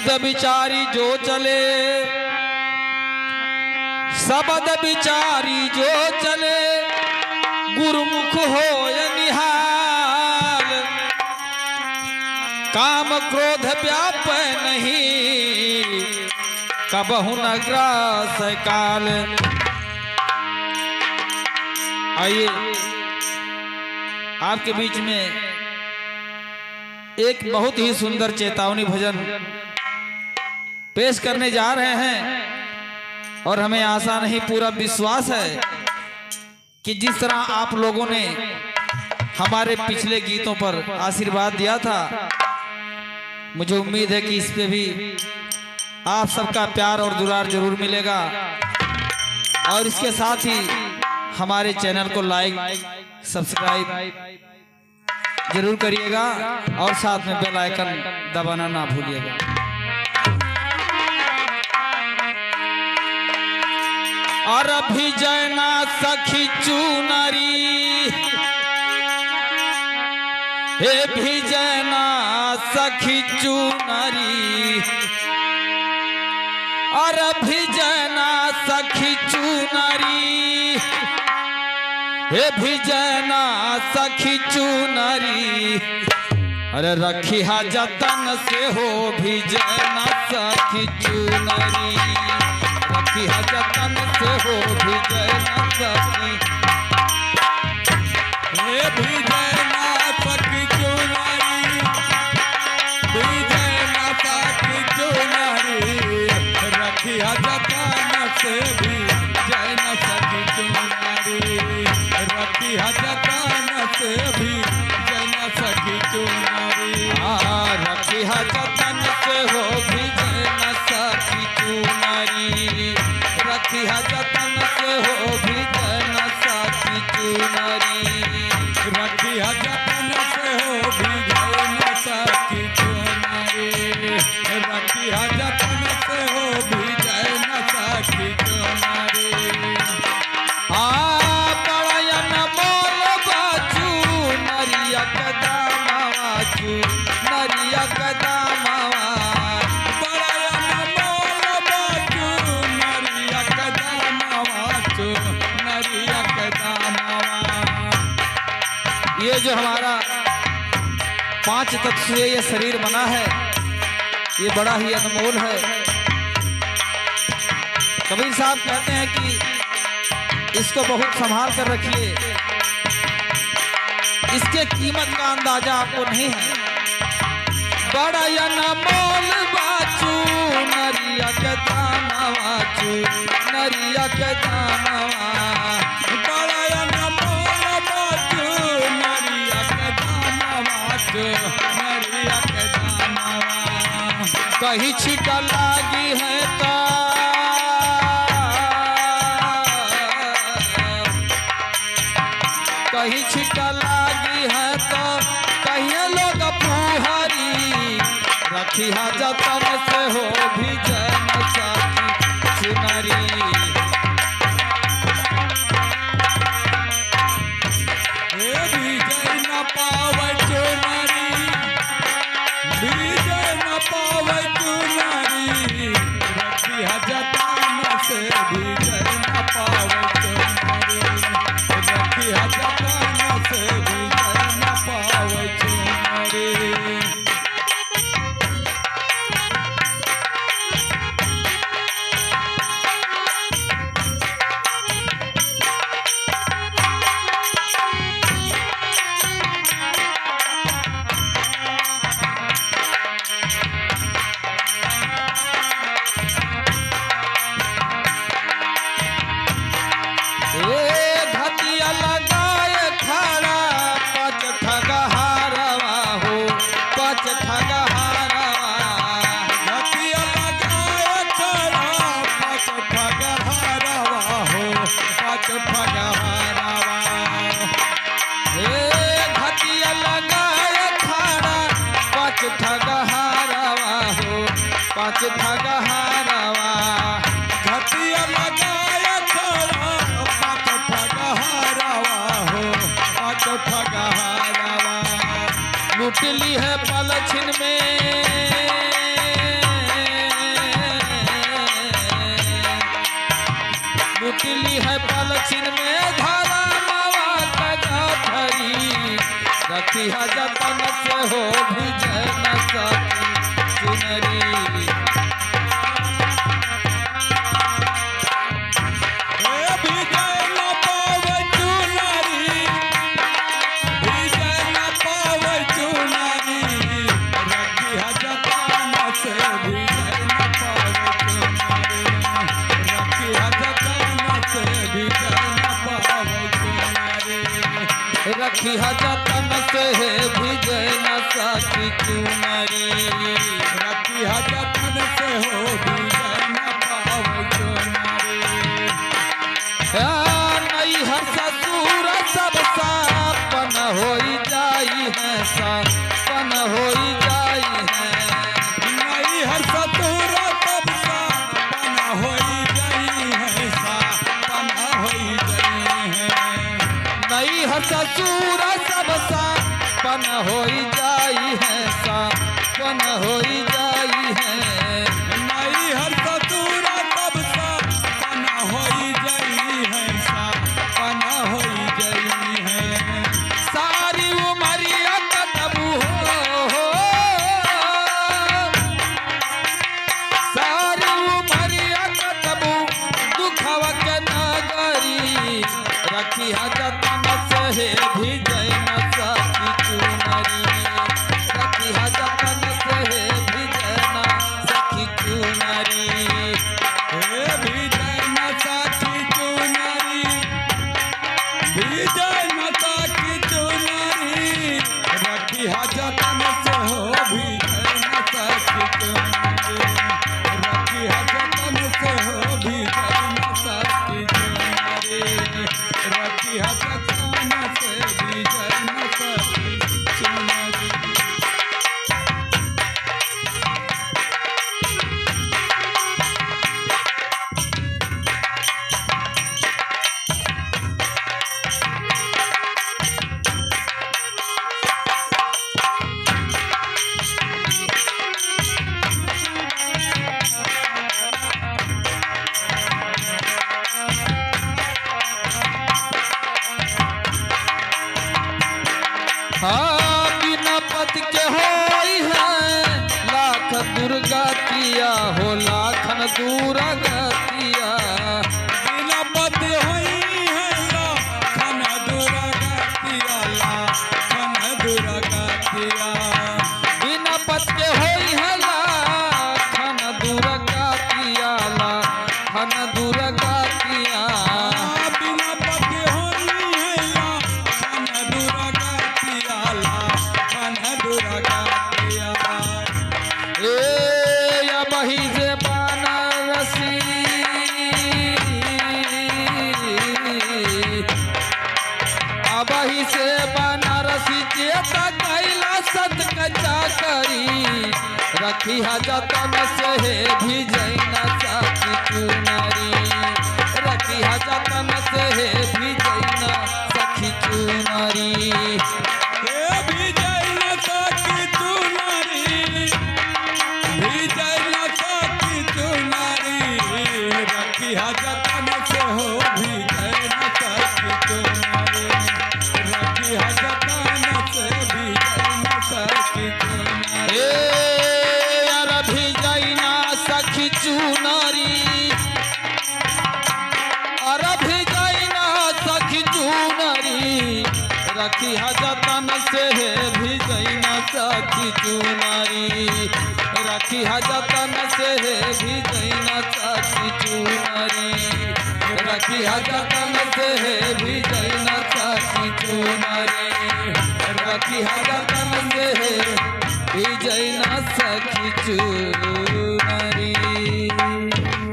शब्द विचारी जो चले, शब्द विचारी जो चले, गुरुमुख होय निहाल। काम क्रोध व्याप नहीं, कबहु न ग्रास काल। आइए आपके बीच में एक बहुत ही सुंदर चेतावनी भजन पेश करने जा रहे हैं और हमें आशा नहीं पूरा विश्वास है कि जिस तरह आप लोगों ने हमारे पिछले गीतों पर आशीर्वाद दिया था, मुझे उम्मीद है कि इस पे भी आप सबका प्यार और दुलार जरूर मिलेगा। और इसके साथ ही हमारे चैनल को लाइक सब्सक्राइब जरूर करिएगा और साथ में बेल आइकन दबाना ना भूलिएगा। और अभी जना सखी चुनरी, हे भी जना सखी चुनरी, और अभी जना सखी चुनरी, हे भी जना सखी चुनरी। अरे रखी हा जतन से हो भी जना सखी चुनरी, रखी हा जतन से हो भी जना सखी, हे भी जना सखी चुनरी, भी जना सखी चुनरी, रखी हा जतन से भी जना सखी चुनरी, रखी हा जतन से भी जना सखी चुनरी। रखी हा जतन से हो भी जना सखी चुनरी, रखी हा जतन से हो भी जना सखी चुनरी, रखी हा जतन से हो भी जना सखी चुनरी, रखी हा जतन से हो भी जना सखी चुनरी। नरिया कदमवा बड़ा अनमोल बाजू नरिया कदमवा चू, नरिया कदमवा। ये जो हमारा 5 तत्व से ये शरीर बना है, ये बड़ा ही अनमोल है। कबीर साहब कहते हैं कि इसको बहुत संभाल कर रखिए, इसके कीमत का अंदाजा आपको नहीं है। बड़ा अनमोल बाचू नरिया के दानवा चू, नरिया के दानवा, बड़ा अनमोल बाजू नरिया के दानवा चू, नरिया के दानवा। कहीं छिका लागी है तो कहीं छिका लागी है तो कहीं लोग पुहरी। रखी हा जतन से हो भी जना सखी चुनरी, हे विजय न पावे चुनरी, विजय न पावे चुनरी, रखी हा जतन से विजय न पावे चुनरी, रखी हा जतन से विजय न पावे चुनरी। घटिया लगाए खड़ा 5 ठगहारवा हो, 5 ठगहारवा, घटिया लगाए खड़ा 5 ठगहारवा हो, 5 ठगहारवा। घटिया लगाए खड़ा 5 ठगहारवा हो, 5 ठगहारवा, घटिया लगाए खड़ा 5 ठगहारवा हो, 5 ठगहारवा। लूट ली है पलछिन में, लुटली है पलछिन में धारा मावा का गाठरी रखी है जतन से हो भिजै न सकी चुनरी रखी है जतन से भिजै न सकी चुनरी रखी है जतन से हो भिजै न पावै चुनरी नई हर ससुर सब सापन होई जाई है सापन होई जाई है नई हर ससुर सब सापन होई जाई है सापन होई जाई है नई हर ससुर सब सापन होई जाई है सापन होई जाई है नई हर ससुर सब सापन होई जाई है सापन होई जाई है सारी उमरिया कतबू हो सारी उमरिया कतबू दुखवा के नगरी रखी है जतन से भिजै न सकी चुनरी रखी है जतन से भिजै न सकी चुनरी भिजै न सकी चुनरी भिजै न सकी चुनरी रखी है जतन से हो भिजै न सकी चुनरी रखी है जतन से हो भिजै न सकी चुनरी रखी है जतन से भिजै न सकी चुनरी हाँ बिना पत के होई है लाख दुर्गा किया हो लाखन दुर्गा किया बिना पत होई है लाखन दुर्गतिया लाखन दुर्गतिया बिना पत के होई है लाखन दुर्गा किया लाखन दुर्गा किया बिना पत होई है लाखन दुर्गतिया लाखन दुर्गतिया ए बही से बनारसी अबही से बनारसी चेता कैला सत कचा करी रखी है जतन से भिजै न सकी चुनरी रखी है जतन से भिजै न सकी चुनरी भिजै न सकी चुनरी भिजै न सकी चुनरी रखी है जतन से हो भिजै न सकी चुनरी रखी है जतन से भिजै न सकी चुनरी यार भिजै न सखी चुनरी अरे भिजै न सखी चुनरी रखी है जतन से भिजै न सकी चुनरी रखी है जतन से भिजै न सकी चुनरी रखी है जतन से भिजै न सकी चुनरी रखी है जतन से भिजै न सकी चुनरी।